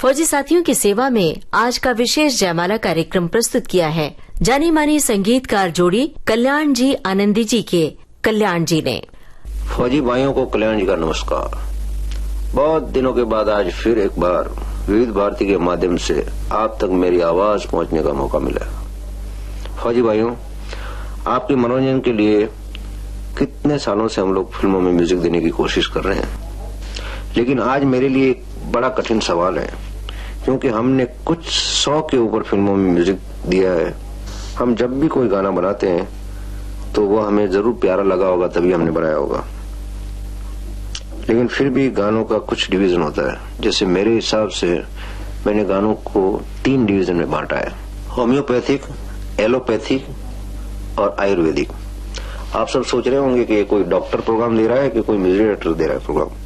फौजी साथियों की सेवा में आज का विशेष जयमाला कार्यक्रम प्रस्तुत किया है जानी मानी संगीतकार जोड़ी कल्याण जी आनंदी जी के कल्याण जी ने। फौजी भाइयों को कल्याण जी का नमस्कार। बहुत दिनों के बाद आज फिर एक बार विविध भारती के माध्यम से आप तक मेरी आवाज पहुंचने का मौका मिला। फौजी भाइयों, आपके मनोरंजन के लिए कितने सालों से हम लोग फिल्मों में म्यूजिक देने की कोशिश कर रहे हैं, लेकिन आज मेरे लिए एक बड़ा कठिन सवाल है, क्योंकि हमने कुछ 100 के ऊपर फिल्मों में म्यूजिक दिया है। हम जब भी कोई गाना बनाते हैं तो वो हमें जरूर प्यारा लगा होगा, तभी हमने बनाया होगा, लेकिन फिर भी गानों का कुछ डिवीजन होता है। जैसे मेरे हिसाब से मैंने गानों को 3 डिवीजन में बांटा है, होम्योपैथिक, एलोपैथिक और आयुर्वेदिक। आप सब सोच रहे होंगे कि कोई डॉक्टर प्रोग्राम दे रहा है कि कोई म्यूजिक डायरेक्टर दे रहा है प्रोग्राम,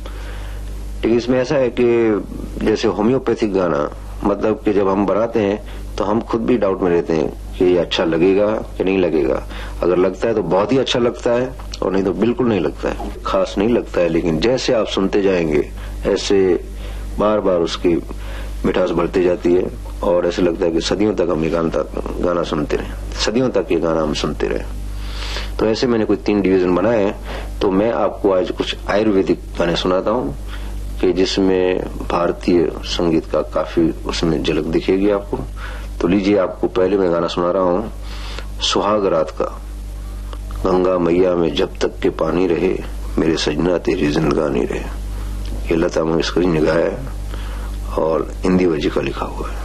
लेकिन इसमें ऐसा है कि जैसे होम्योपैथिक गाना, मतलब कि जब हम बनाते हैं तो हम खुद भी डाउट में रहते हैं कि ये अच्छा लगेगा कि नहीं लगेगा। अगर लगता है तो बहुत ही अच्छा लगता है और नहीं तो बिल्कुल नहीं लगता है, खास नहीं लगता है। लेकिन जैसे आप सुनते जाएंगे ऐसे बार बार उसकी मिठास बढ़ती जाती है और ऐसे लगता है कि सदियों तक हम ये गाना सुनते रहे, सदियों तक ये गाना हम सुनते रहे। तो ऐसे मैंने कोई 3 डिवीजन बनाए हैं। तो मैं आपको आज कुछ आयुर्वेदिक गाने सुनाता हूँ कि जिसमें भारतीय संगीत का काफी उसमें झलक दिखेगी आपको। तो लीजिए, आपको पहले मैं गाना सुना रहा हूँ सुहाग रात का। गंगा मैया में जब तक के पानी रहे, मेरे सजना तेरी जिंदगानी रहे। ये लता मंगेशकर ने गाया है और हिंदी वजी का लिखा हुआ है।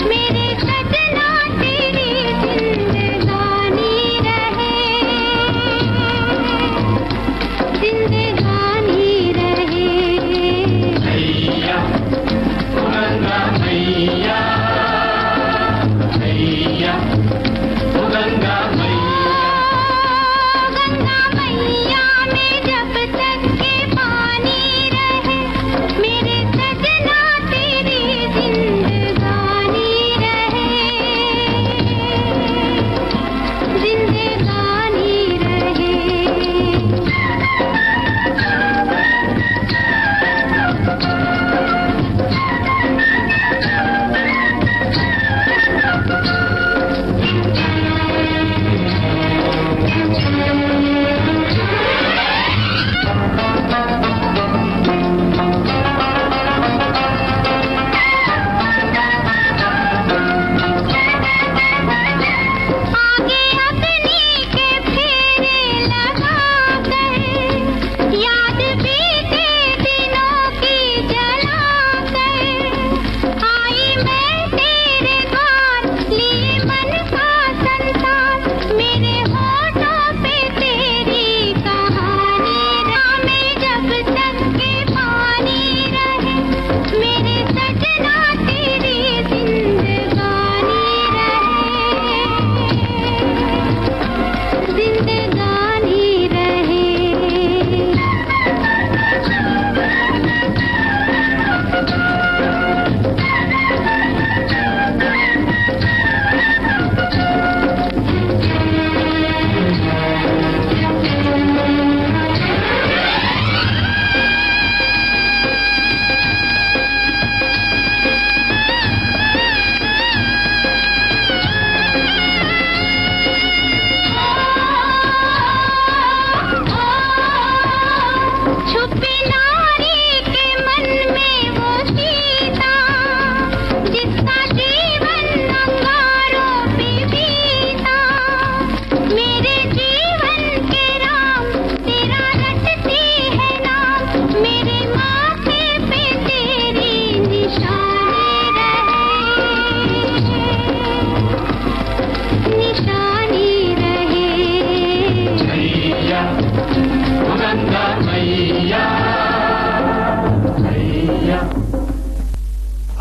मेरे सजना तेरी जिंदगानी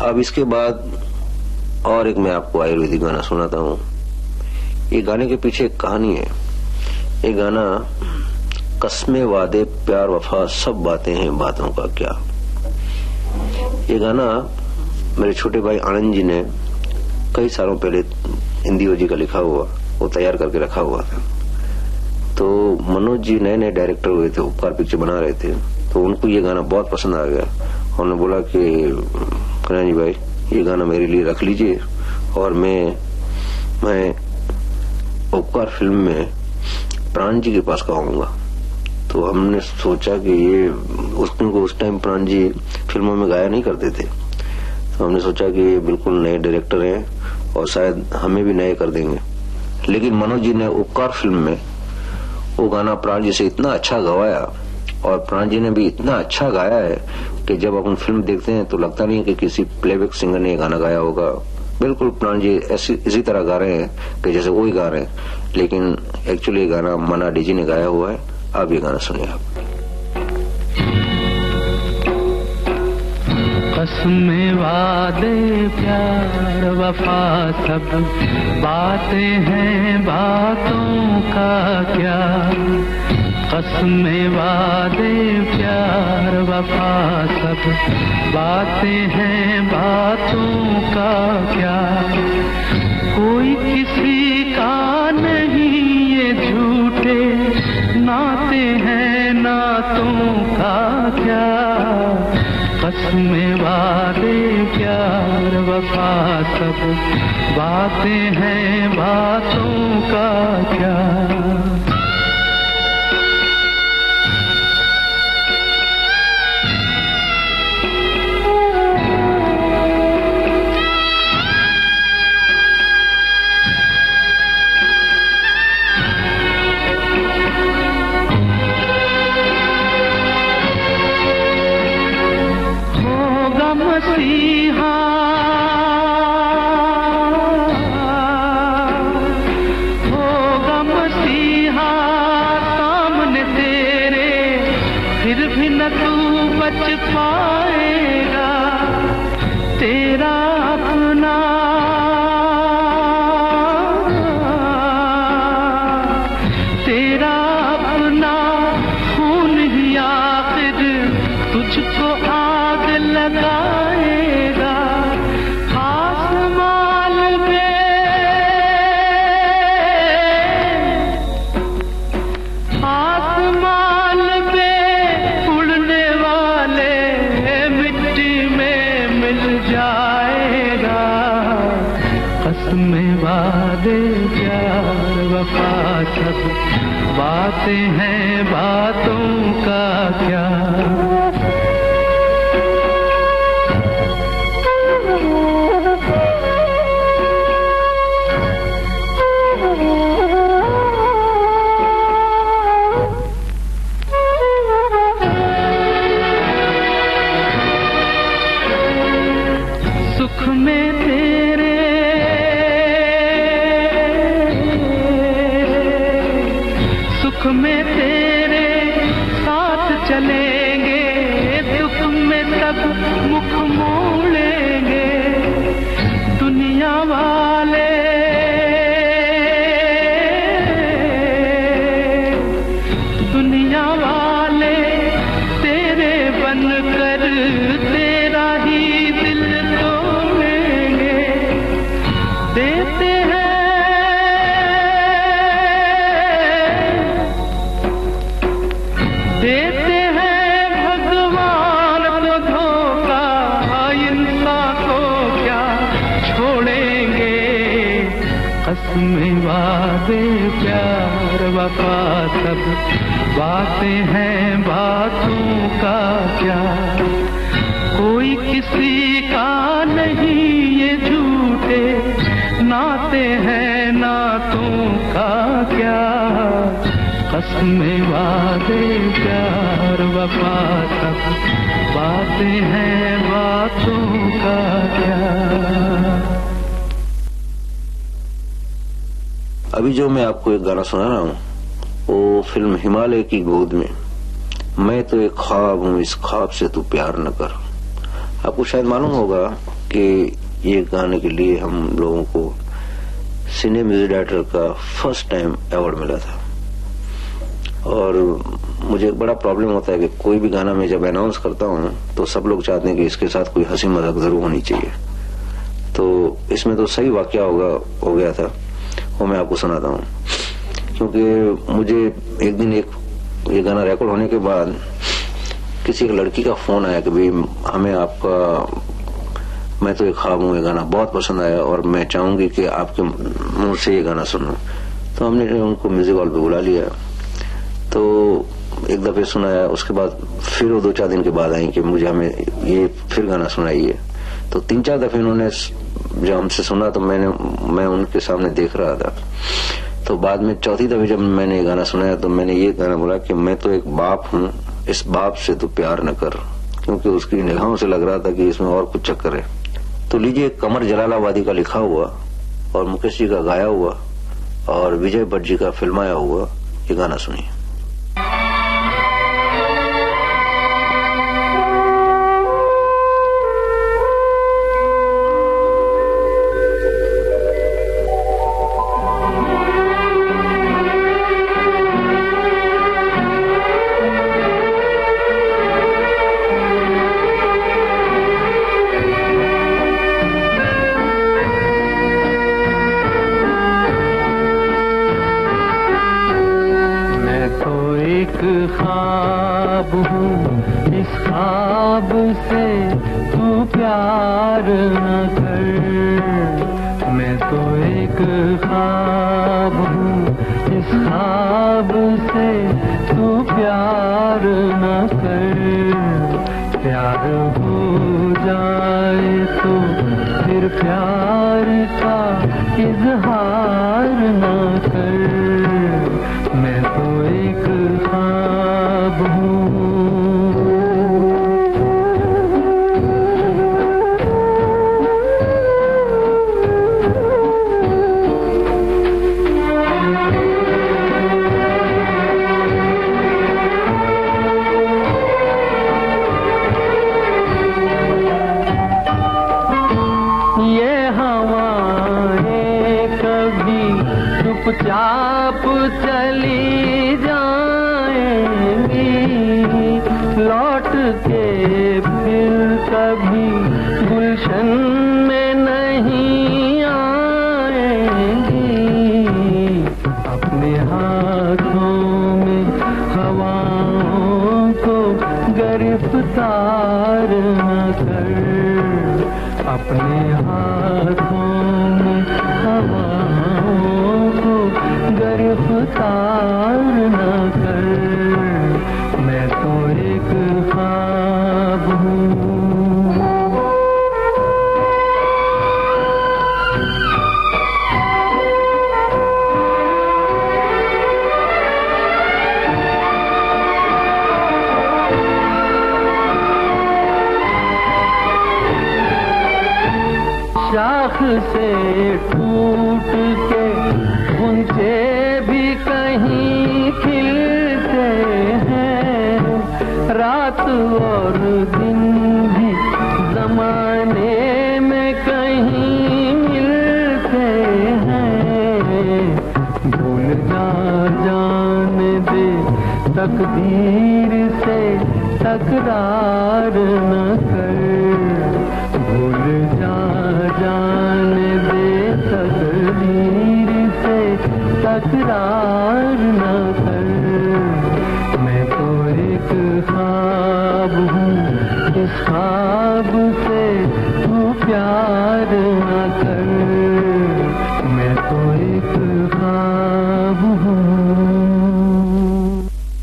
अब इसके बाद और एक मैं आपको आयुर्वेदिक गाना सुनाता हूँ। ये गाने के पीछे एक कहानी है। ये गाना कस्मे वादे प्यार वफा सब बातें हैं बातों का क्या। ये गाना मेरे छोटे भाई आनंद जी ने कई सालों पहले हिंदी जी का लिखा हुआ वो तैयार करके रखा हुआ था। तो मनोज जी नए नए डायरेक्टर हुए थे, उपकार पिक्चर बना रहे थे, तो उनको ये गाना बहुत पसंद आ गया। उन्होंने बोला कि कल्याण जी भाई ये गाना मेरे लिए रख लीजिए और मैं उपकार फिल्म में प्राण जी के पास गाऊंगा। तो हमने सोचा कि ये उस टाइम प्राण जी फिल्मों में गाया नहीं करते थे, तो हमने सोचा कि ये बिल्कुल नए डायरेक्टर हैं और शायद हमें भी नए कर देंगे। लेकिन मनोज जी ने उपकार फिल्म में वो गाना प्राण जी से इतना अच्छा गवाया और प्राण जी ने भी इतना अच्छा गाया है कि जब अपन फिल्म देखते हैं तो लगता नहीं कि किसी प्लेबैक सिंगर ने गाना गाया होगा। बिल्कुल प्राण जी इसी तरह गा रहे हैं कि जैसे वो ही गा रहे हैं, लेकिन एक्चुअली गाना मना डीजी ने गाया हुआ है। अब ये गाना सुनिए आप। कसमें वादे प्यार वफा सब बातें हैं बातों का क्या। कसमें वादे प्यार वफा सब बातें हैं बातों का क्या। कोई किसी का नहीं ये झूठे नाते हैं नातों का क्या। कसमें वादे प्यार वफा सब बातें हैं बातों का क्या। मसीहा होगा मसीहा सामने तेरे, फिर भी न तू बच पाएगा। तेरा अपना खून ही आखिर तुझको आग लगाएगा। आसमान पे उड़ने वाले मिट्टी में मिल जाएगा। कसमें वादे प्यार वफा सब बातें हैं बातों का क्या। सुख में तेरे साथ चलेंगे, दुख में तब मुख मोड़ेंगे। दुनिया वाले तेरे बनकर तेरा ही दिल तोड़ेंगे। देते हैं भगवान को धोखा, इंसान को क्या छोड़ेंगे। कसमें वादे प्यार वफा सब बातें हैं बातों का क्या। कोई किसी का नहीं ये झूठे नाते हैं नातों का क्या। कसमें वादे प्यार वफा सब बातें हैं बातों का क्या। अभी जो मैं आपको एक गाना सुना रहा हूँ वो फिल्म हिमालय की गोद में। मैं तो एक ख्वाब हूँ, इस ख्वाब से तू प्यार न कर। आपको शायद मालूम होगा कि ये गाने के लिए हम लोगों को सीनियर म्यूजिक डायरेक्टर का फर्स्ट टाइम अवार्ड मिला था। और मुझे एक बड़ा प्रॉब्लम होता है कि कोई भी गाना मैं जब अनाउंस करता हूँ तो सब लोग चाहते हैं कि इसके साथ कोई हंसी मजाक जरूर होनी चाहिए। तो इसमें तो सही वाकया हो गया था, वो मैं आपको सुनाता हूँ। क्योंकि मुझे एक दिन ये गाना रिकॉर्ड होने के बाद किसी एक लड़की का फोन आया कि भाई हमें आपका मैं तो एक ख्वाब हूँ, ये गाना बहुत पसंद आया और मैं चाहूंगी कि आपके मुंह से ये गाना सुनूं। तो हमने उनको म्यूजिक हॉल पे बुला लिया, तो एक दफे सुनाया। उसके बाद फिर वो 2-4 दिन के बाद आई कि मुझे हमें ये फिर गाना सुनाइए। तो 3-4 दफे उन्होंने जब हमसे सुना तो मैं उनके सामने देख रहा था। तो बाद में चौथी दफे जब मैंने ये गाना सुनाया तो मैंने ये गाना बोला कि मैं तो एक बाप हूँ, इस बाप से तो प्यार न कर, क्योंकि उसकी निगाहों से लग रहा था कि इसमें और कुछ चक्कर है। तो लीजिए, कमर जलालाबादी का लिखा हुआ और मुकेश जी का गाया हुआ और विजय भट्ट जी का फिल्माया हुआ ये गाना सुनिए। ख्वाब हूँ, इस ख्वाब से तू प्यार न कर। मैं तो एक ख्वाब हूँ, इस ख्वाब से तू प्यार न कर। प्यार हो जाए तो फिर प्यार का इजहार न कर। मैं तो एक ख्वाब हूँ। ये हवाएं कभी चुपचाप चली जाएंगी, लौट के फिर कभी गुलशन में नहीं आएंगी। अपने हाथों में हवाओं को गिरफ्तार न कर। अपने हाथों में हवाओं को गिरफ्तार न कर। मैं तो एक ख्वाब हूँ। शाख से टूट के घुंचे भी कहीं खिलते हैं। रात और दिन भी जमाने में कहीं मिलते हैं। भूल जाने दे तकदीर से तकरार न कर। भूल जाने दे तकदीर से तकरार न कर। मैं तो एक ख्वाब हूँ, इस ख्वाब से तू प्यार न कर। मैं तो एक ख्वाब हूँ।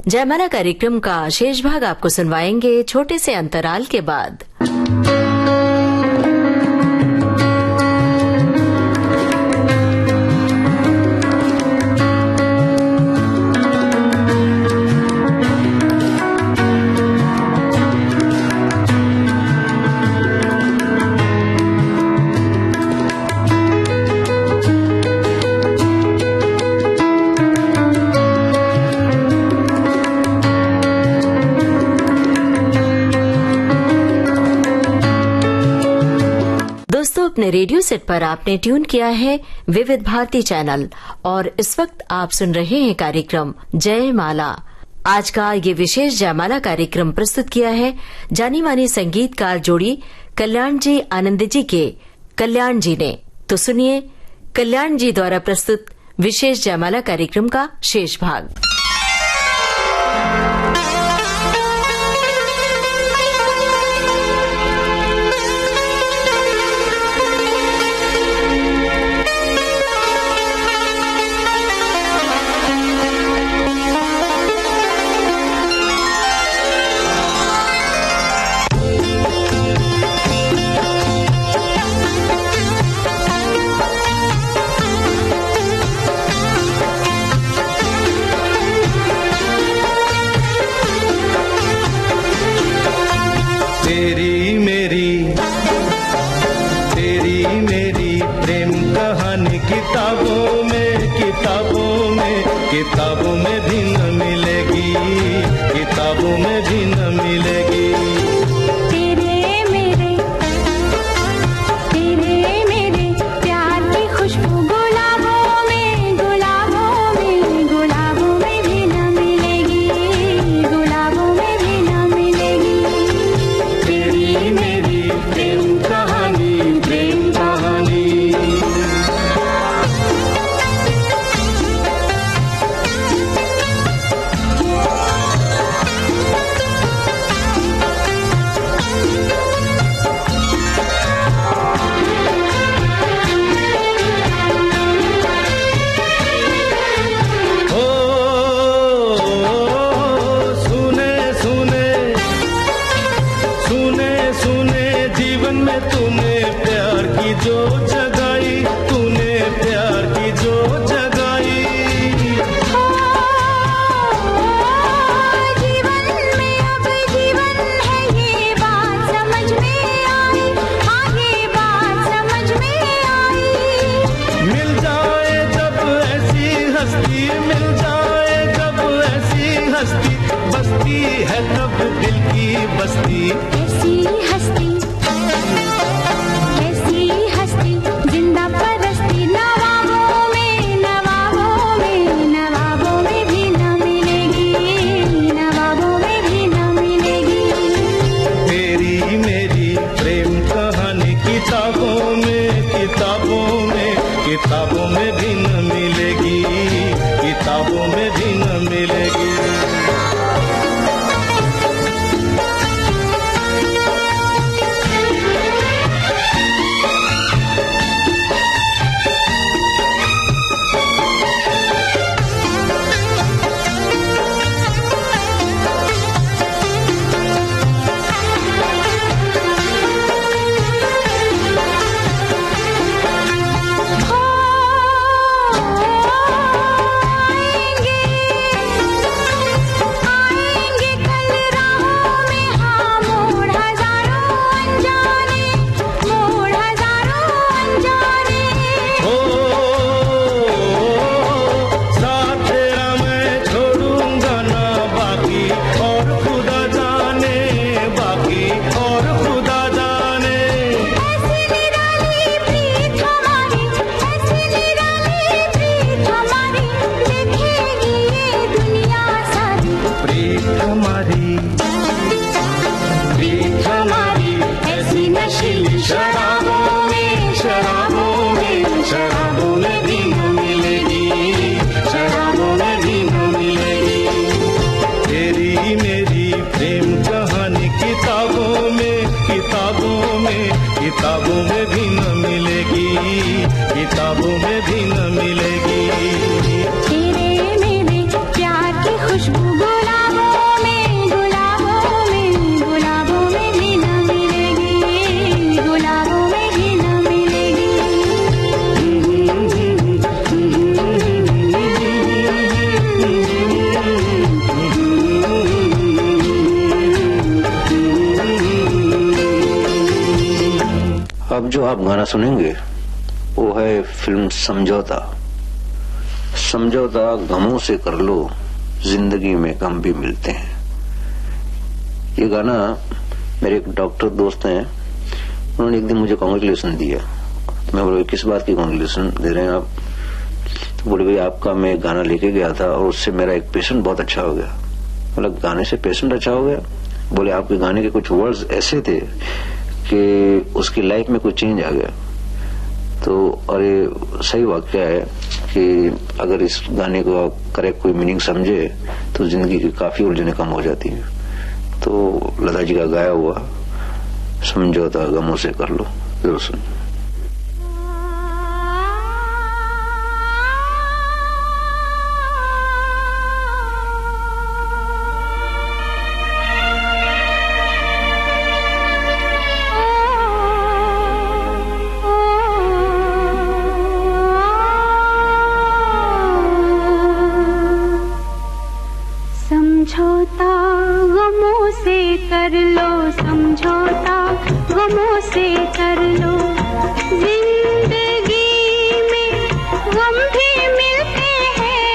जयमाला कार्यक्रम का शेष भाग आपको सुनवाएंगे छोटे से अंतराल के बाद। अपने रेडियो सेट पर आपने ट्यून किया है विविध भारती चैनल और इस वक्त आप सुन रहे हैं कार्यक्रम जयमाला। आज का ये विशेष जयमाला कार्यक्रम प्रस्तुत किया है जानी मानी संगीतकार जोड़ी कल्याण जी आनंद जी के कल्याण जी ने। तो सुनिए कल्याण जी द्वारा प्रस्तुत विशेष जयमाला कार्यक्रम का शेष भाग। किताबों में भी न मिलेगी, किताबों में भी न मिलेगी। तेरे मेरे प्यार की खुशबू गुलाबों में, गुलाबों में, गुलाबों में भी न मिलेगी, गुलाबों में भी न मिलेगी। तेरी मेरी प्रेम कहानी, प्रेम कहानी। किताबों में भी न मिलेगी, किताबों में भी न मिलेगी। किताबों में भी न मिलेगी, किताबों में भी न मिलेगी। तेरे मेरे प्यार की खुशबू गुलाबों में, गुलाबों में, गुलाबों में भी न मिलेगी, गुलाबों में भी न मिलेगी। अब जो आप गाना सुनेंगे वो है फिल्म समझौता। समझौता गमों से कर लो, जिंदगी में गम भी मिलते हैं। ये गाना मेरे एक डॉक्टर दोस्त हैं, उन्होंने एक दिन मुझे कांग्रेचुलेशन दिया मैं बोले किस बात की कॉन्ग्रेचुलेशन दे रहे हैं आप? तो बोले भाई आपका मैं गाना लेके गया था और उससे मेरा एक पेशेंट बहुत अच्छा हो गया। मतलब गाने से पेशेंट अच्छा हो गया? बोले आपके गाने के कुछ वर्ड्स ऐसे थे कि उसकी लाइफ में कुछ चेंज आ गया। तो और ये सही वाक्य है कि अगर इस गाने को करेक्ट कोई मीनिंग समझे तो जिंदगी की काफी उलझने कम हो जाती है। तो लता जी का गाया हुआ समझौता गमों से कर लो, जरूर सुन। समझौता गमों से कर लो, समझौता गमों से कर लो। जिंदगी में गम भी मिलते हैं,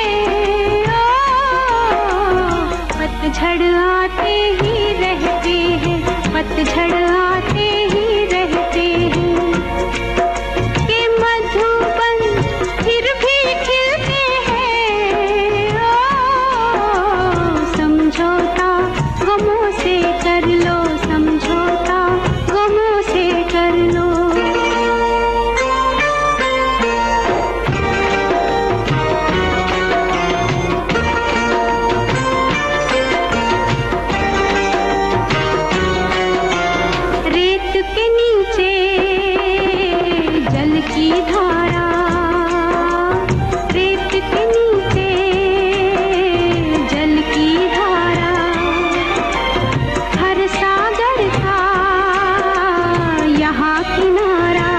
पतझड़ आते ही रहते हैं, पतझड़ आते ही रहते हैं। के मधुबन फिर भी खिलते हैं, समझौता गमों से कर लो, समझौता गमों से कर लो। रेत के नीचे जल की धारा, रेत के नीचे जल की धारा, हर सागर का यहाँ किनारा।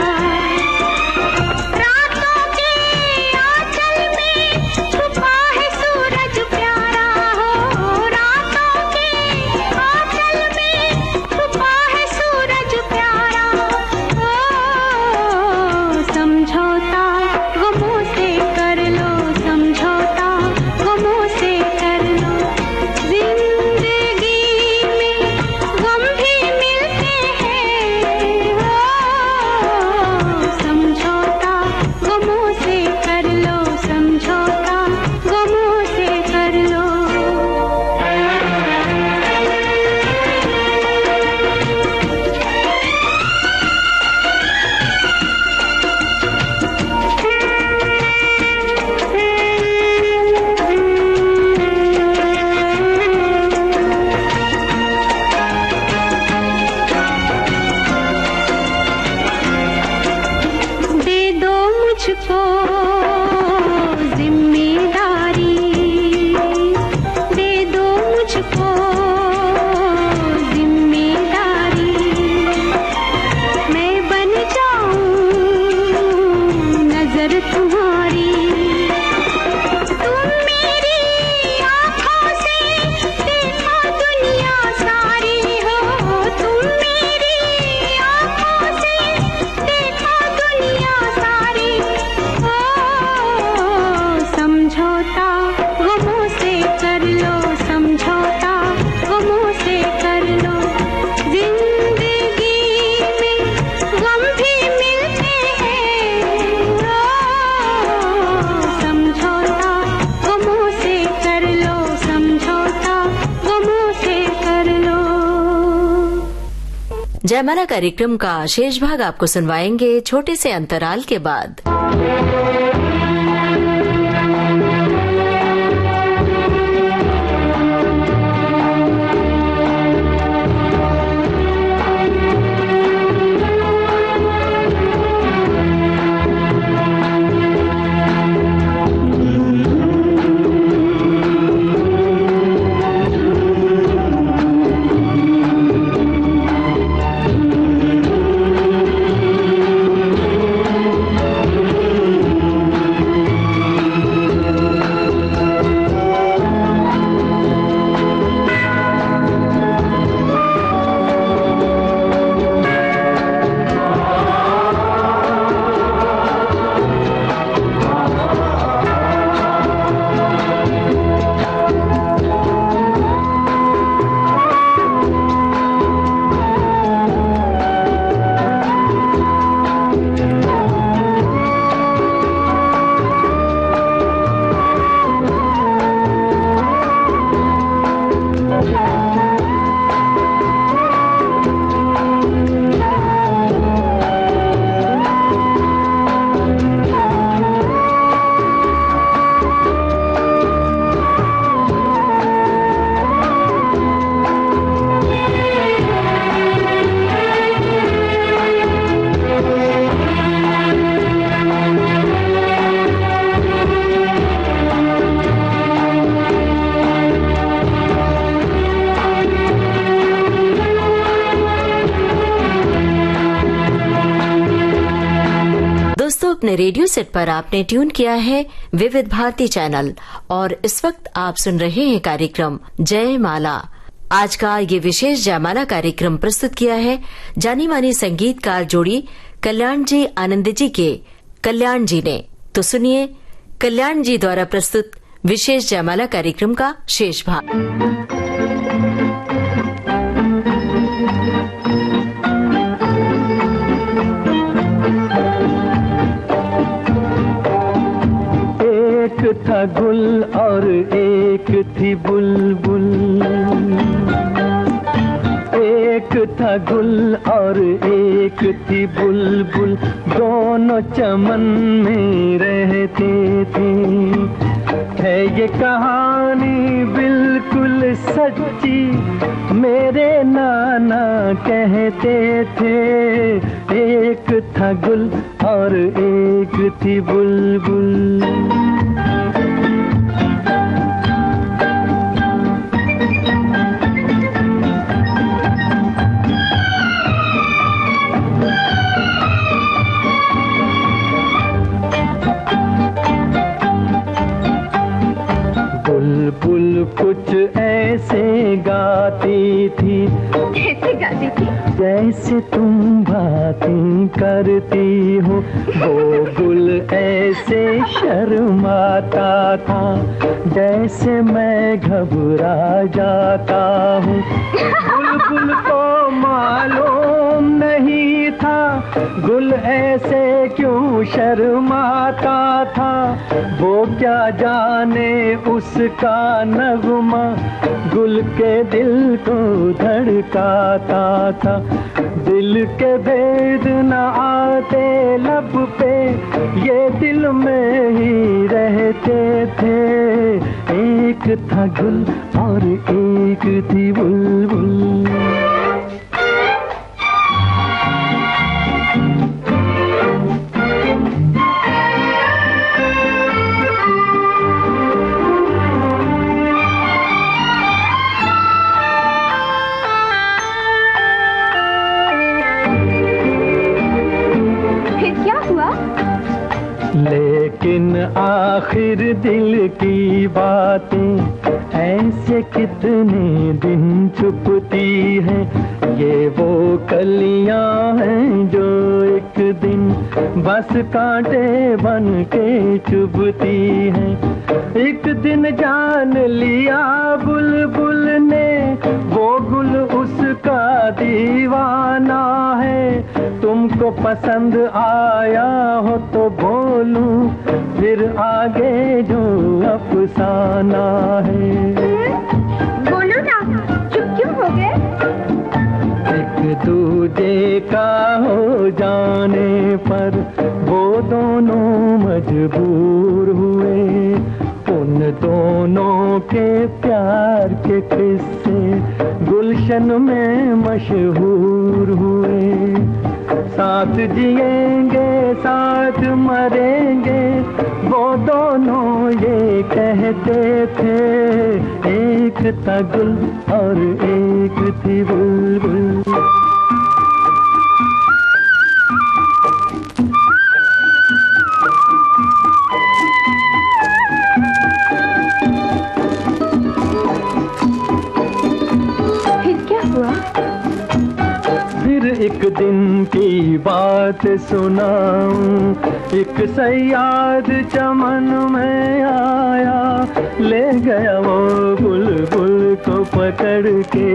रातों के आंचल में छुपा है सूरज प्यारा, हो रातों के आंचल में छुपा है सूरज प्यारा। समझौता गमों से कर लो, समझौता गमों से कर लो। जिंदगी में गम भी मिलते हैं, समझौता गमों से कर लो, समझौता गमों से कर लो। दे दो मुझको जिम्मेदारी, दे दो मुझको जिम्मेदारी। मैं बन जाऊं नजर तुम्हारी, तुम मेरी आँखों से देखो दुनिया सारी, हो तुम मेरी आँखों से देखो दुनिया सारी। समझौता गमों से कर लो, समझौता गमों से कर लो। जिंदगी में गम भी मिलते हैं, समझौता गमों से कर लो, समझौता गमों से कर लो। जयमाला कार्यक्रम का शेष भाग आपको सुनवाएंगे छोटे से अंतराल के बाद। अपने रेडियो सेट पर आपने ट्यून किया है विविध भारती चैनल और इस वक्त आप सुन रहे हैं कार्यक्रम जय माला। आज का ये विशेष जयमाला कार्यक्रम प्रस्तुत किया है जानी मानी संगीतकार जोड़ी कल्याण जी आनंद जी के कल्याण जी ने। तो सुनिए कल्याण जी द्वारा प्रस्तुत विशेष जयमाला कार्यक्रम का शेष भाग। एक था गुल और एक थी बुलबुल, एक था गुल और एक थी बुलबुल, दोनों चमन में रहते थे। है ये कहानी बिल्कुल सच्ची, मेरे नाना कहते थे। एक था गुल और एक थी बुलबुल। बुलबुल कुछ ऐसे गाती थी, कैसे गाती थी? जैसे तुम बातें करती हो। वो गुल ऐसे शर्माता था, जैसे मैं घबरा जाता हूँ। बुलबुल को मालूम नहीं था गुल ऐसे क्यों शर्माता था। वो क्या जाने उसका नगमा गुल के दिल को धड़काता था। दिल के भेद न आते लब पे, ये दिल में ही रहते थे। एक था गुल और एक थी बुलबुल। लेकिन आखिर दिल की बातें ऐसे कितने दिन छुपती हैं। ये वो कलियां हैं जो एक दिन बस कांटे बन के चुभती हैं। एक दिन जान लिया बुलबुल ने वो गुल उसका दीवाना है। तुमको पसंद आया हो तो बोलूं, फिर आगे जो अफसाना है। बोलो ना, चुप क्यों हो गए? एक दूजे का हो जाने पर वो दोनों मजबूर हुए। उन दोनों के प्यार के किस्से गुलशन में मशहूर हुए। साथ जिएंगे साथ मरेंगे वो दोनों ये कहते थे। एक था गुल और एक थी बुलबुल। एक दिन की बात सुनाऊं, एक सयाद चमन में आया, ले गया वो बुलबुल को पकड़ के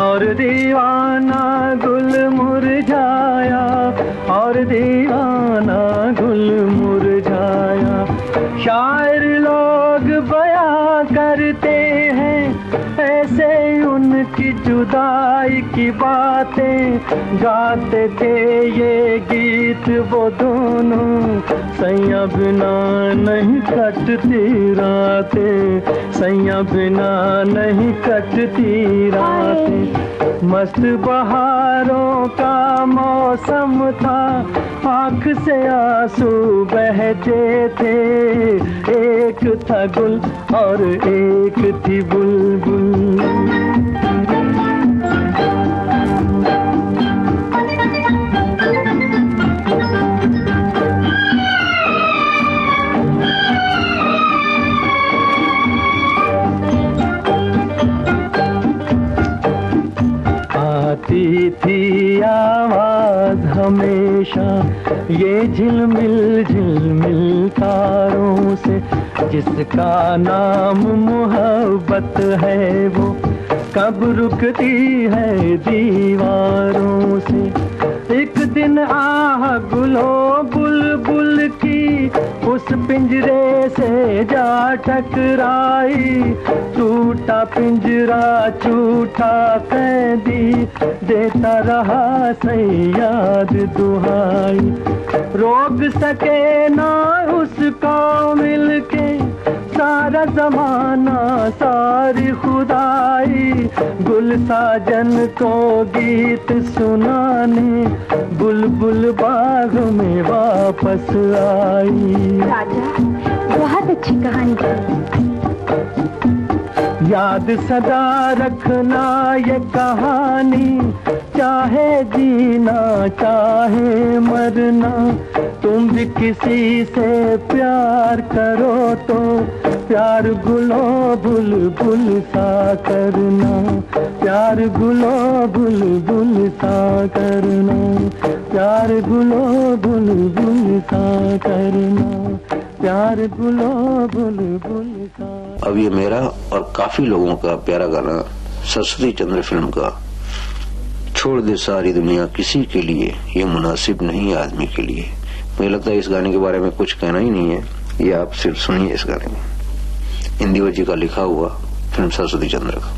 और दीवाना गुल मुरझाया, और दीवाना गुल मुरझाया। शायर लोग बयां करते हैं ऐसे उनकी जुदाई की बातें, गाते थे ये गीत वो दोनों। सैया बिना नहीं कटती रातें, सैया बिना नहीं कटती रातें। मस्त बहारों का मौसम था, आँख से आंसू बहते थे। एक था गुल और एक थी बुलबुल। करती थी आवाज हमेशा ये झिलमिल झिलमिल तारों से। जिसका नाम मोहब्बत है वो कब रुकती है दीवारों से। एक दिन आह गुलो बुलबुल की उस पिंजरे से जा टकराई। टूटा पिंजरा छूटा कैदी देता रहा सैयाद दुहाई। रोक सके ना उसको मिलके सारा जमाना सारी खुदाई। गुल साजन को गीत सुनाने बुलबुल बाग में वापस आई। राजा, बहुत अच्छी कहानी थी। याद सदा रखना ये कहानी, चाहे जीना चाहे मरना। तुम भी किसी से प्यार करो तो प्यार गुलो बुलबुल सा करना। प्यार गुलो बुलबुल सा करना। प्यार गुलो बुलबुल सा करना। प्यार गुलो बुलबुल सा। अब ये मेरा और काफी लोगों का प्यारा गाना सरस्वती चंद्र फिल्म का छोड़ दे सारी दुनिया किसी के लिए, ये मुनासिब नहीं है आदमी के लिए। मुझे लगता है इस गाने के बारे में कुछ कहना ही नहीं है, ये आप सिर्फ सुनिए इस गाने में। इंदिवर जी का लिखा हुआ, फिल्म सरस्वती चंद्र का।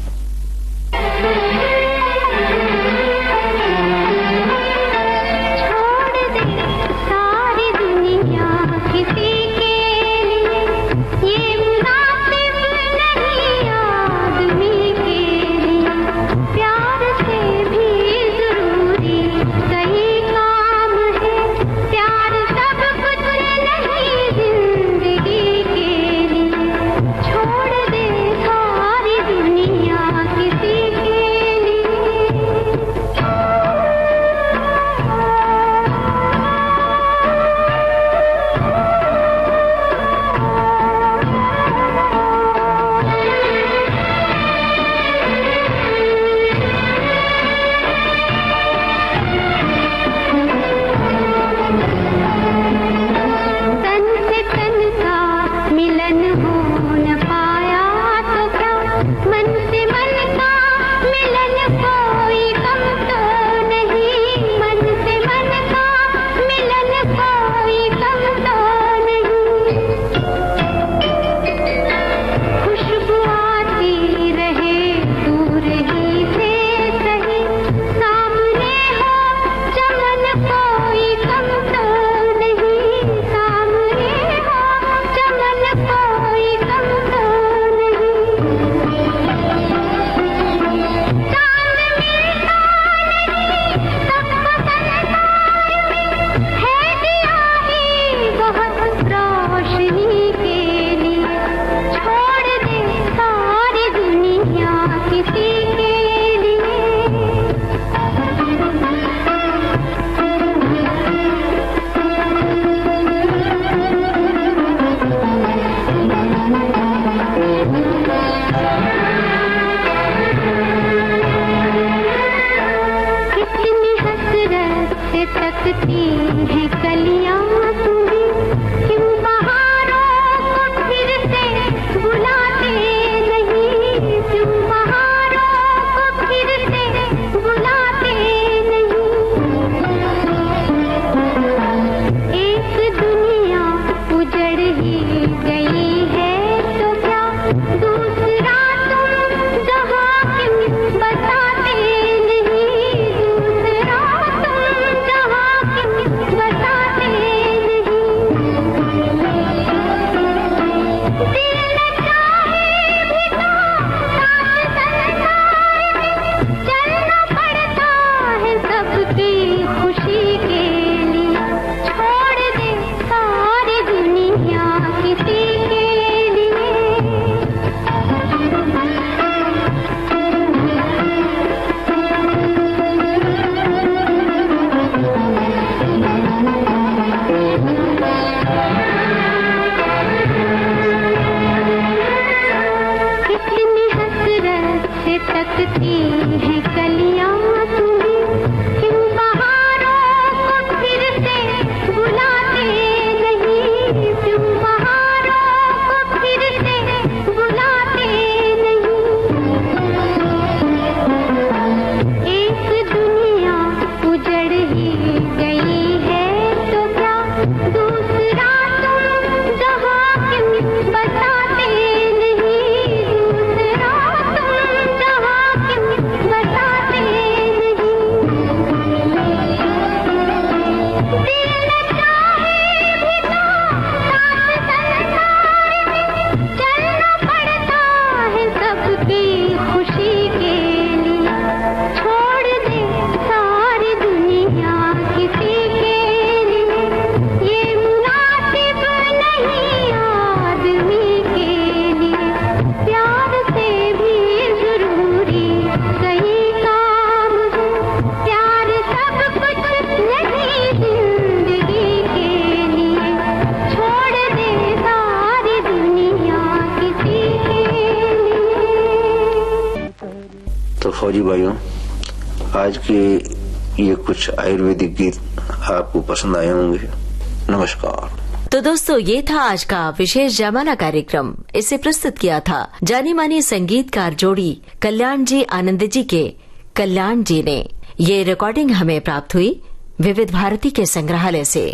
तकती है कलियां तुम्हें फौजी भाइयों, आज के ये कुछ आयुर्वेदिक गीत आपको पसंद आए होंगे। नमस्कार। तो दोस्तों, ये था आज का विशेष जयमाला कार्यक्रम। इसे प्रस्तुत किया था जानी मानी संगीतकार जोड़ी कल्याण जी आनंद जी के कल्याण जी ने। ये रिकॉर्डिंग हमें प्राप्त हुई विविध भारती के संग्रहालय से।